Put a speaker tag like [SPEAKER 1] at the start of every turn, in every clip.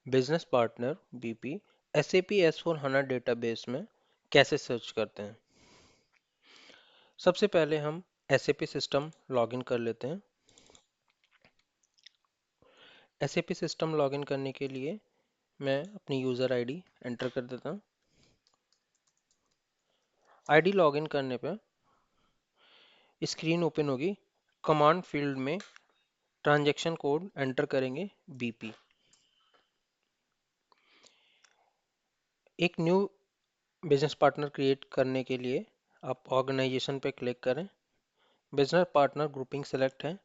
[SPEAKER 1] Business partner BP SAP S/4HANA database में कैसे search करते हैं। सबसे पहले हम SAP सिस्टम लॉगिन कर लेते हैं। SAP सिस्टम लॉगिन करने के लिए मैं अपनी यूज़र आईडी एंटर कर देता हूँ। आईडी लॉगिन करने पर स्क्रीन ओपन होगी। कमांड फील्ड में ट्रांजैक्शन कोड एंटर करेंगे बीपी। एक न्यू बिजनेस पार्टनर क्रिएट करने के लिए आप ऑर्गेनाइजेशन पे क्लिक करें। बिजनेस पार्टनर ग्रुपिंग सेलेक्ट है।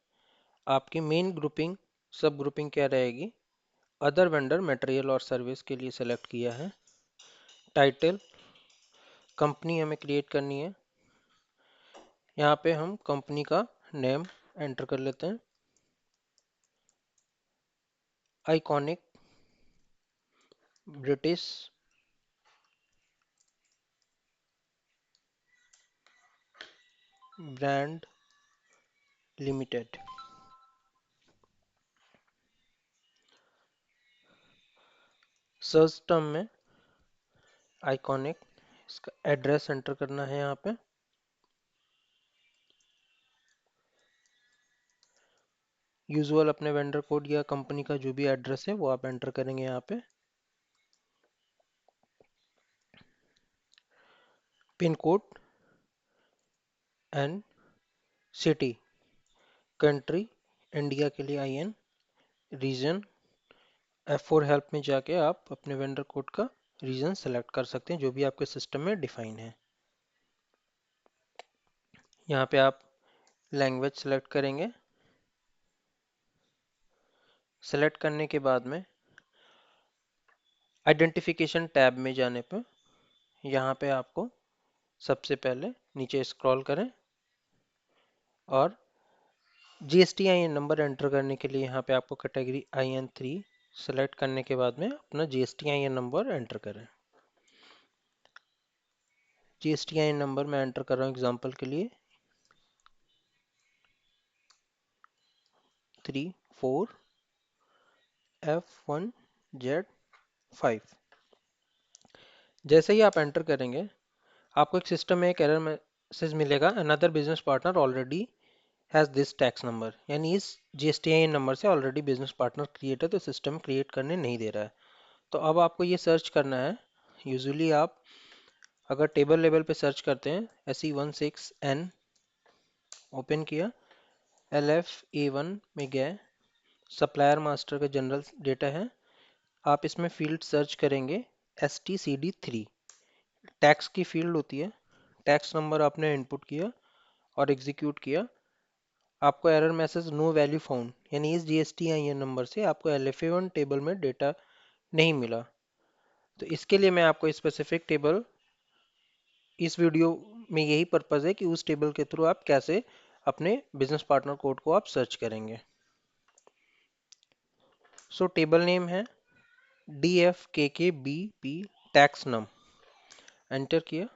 [SPEAKER 1] आपकी मेन ग्रुपिंग सब ग्रुपिंग क्या रहेगी, अदर वेंडर मटेरियल और सर्विस के लिए सेलेक्ट किया है। टाइटल कंपनी हमें क्रिएट करनी है। यहाँ पे हम कंपनी का नेम एंटर कर लेते हैं। Iconic British brand limited. Search term में आइकॉनिक, इसका एड्रेस एंटर करना है। यहाँ पे यूजुअल अपने वेंडर कोड या कंपनी का जो भी एड्रेस है वो आप एंटर करेंगे। यहाँ पे pin code and city, country India के लिए IN, रीजन F4 हेल्प में जाके आप अपने वेंडर कोड का रीजन सेलेक्ट कर सकते हैं जो भी आपके सिस्टम में डिफाइन है। यहाँ पे आप लैंग्वेज सेलेक्ट करेंगे। सेलेक्ट करने के बाद में आइडेंटिफिकेशन टैब में जाने पर यहाँ पे आपको सबसे पहले नीचे स्क्रॉल करें और GSTIN नंबर एंटर करने के लिए यहाँ पे आपको कैटेगरी IN3 सेलेक्ट करने के बाद में अपना GSTIN नंबर एंटर करें। GSTIN नंबर मैं एंटर कर रहा हूँ एग्जांपल के लिए 34F1Z5। जैसे ही आप एंटर करेंगे आपको एक सिस्टम में एक एरर मैसेज मिलेगा, another business partner already has this tax number, यानी इस GSTIN नंबर से ऑलरेडी बिजनेस पार्टनर क्रिएट है तो सिस्टम क्रिएट करने नहीं दे रहा है। तो अब आपको ये सर्च करना है। यूजुअली आप अगर टेबल लेवल पे सर्च करते हैं SE16N ओपन किया, LFA1 में गए, सप्लायर मास्टर का जनरल डेटा है। आप इसमें फील्ड सर्च करेंगे STCD3, टैक्स की फील्ड होती है। टैक्स नंबर आपने इनपुट किया और एग्जीक्यूट किया। आपको error message no value found, यानी इस GSTIN नंबर से आपको LFA1 टेबल में डेटा नहीं मिला। तो इसके लिए मैं आपको स्पेसिफिक टेबल, इस वीडियो में यही पर्पज़ है कि उस टेबल के थ्रू आप कैसे अपने बिजनेस पार्टनर कोड को आप सर्च करेंगे। सो टेबल नेम है DFKKBP टैक्स नम, एंटर किया।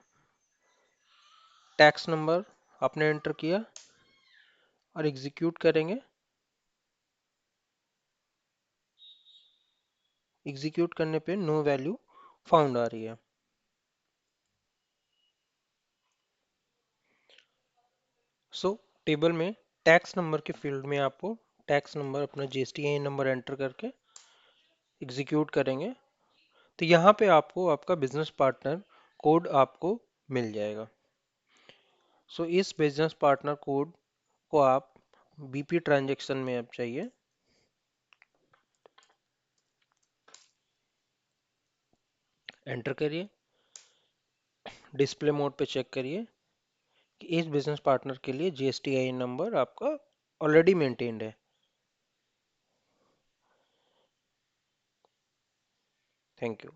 [SPEAKER 1] टैक्स नंबर आपने एंटर किया और एग्जीक्यूट करेंगे। एग्जीक्यूट करने पे नो वैल्यू फाउंड आ रही है। सो टेबल में टैक्स नंबर के फील्ड में आपको टैक्स नंबर, अपना GSTIN नंबर एंटर करके एग्जीक्यूट करेंगे तो यहाँ पे आपको आपका बिजनेस पार्टनर कोड आपको मिल जाएगा। सो इस बिजनेस पार्टनर कोड को आप BP ट्रांजैक्शन में अब चाहिए, एंटर करिए। डिस्प्ले मोड पे चेक करिए कि इस बिजनेस पार्टनर के लिए GSTIN नंबर आपका ऑलरेडी मेंटेन्ड है। Thank you.